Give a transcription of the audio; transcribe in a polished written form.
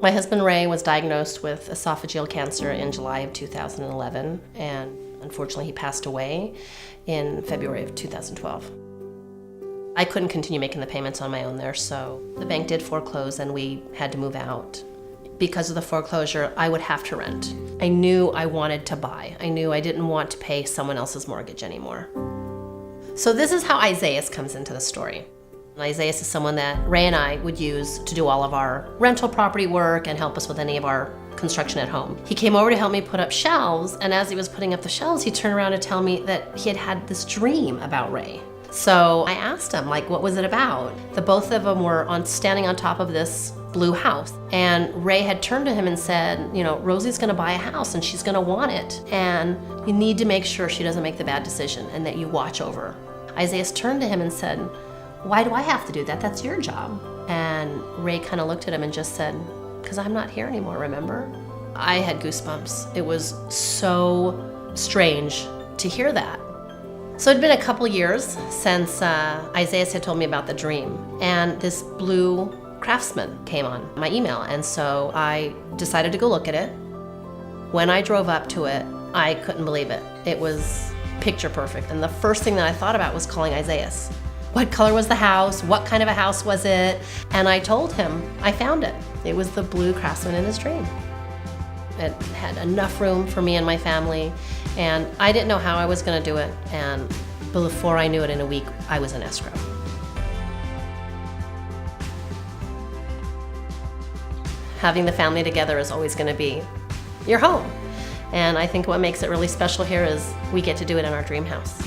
My husband Ray was diagnosed with esophageal cancer in July of 2011, and unfortunately he passed away in February of 2012. I couldn't continue making the payments on my own there, so the bank did foreclose and we had to move out. Because of the foreclosure, I would have to rent. I knew I wanted to buy. I knew I didn't want to pay someone else's mortgage anymore. So this is how Isaiah comes into the story. Isaiah is someone that Ray and I would use to do all of our rental property work and help us with any of our construction at home. He came over to help me put up shelves, and as he was putting up the shelves, he turned around to tell me that he had had this dream about Ray. So I asked him, what was it about? The both of them were standing on top of this blue house, and Ray had turned to him and said, Rosie's gonna buy a house and she's gonna want it, and you need to make sure she doesn't make the bad decision and that you watch over her. Isaiah turned to him and said, "Why do I have to do that? That's your job." And Ray kind of looked at him and just said, "Because I'm not here anymore, remember?" I had goosebumps. It was so strange to hear that. So it'd been a couple years since Isaiah had told me about the dream, and this blue Craftsman came on my email, and so I decided to go look at it. When I drove up to it, I couldn't believe it. It was picture perfect, and the first thing that I thought about was calling Isaiah. What color was the house? What kind of a house was it? And I told him I found it. It was the blue Craftsman in his dream. It had enough room for me and my family, and I didn't know how I was gonna do it, and before I knew it, in a week, I was in escrow. Having the family together is always gonna be your home. And I think what makes it really special here is we get to do it in our dream house.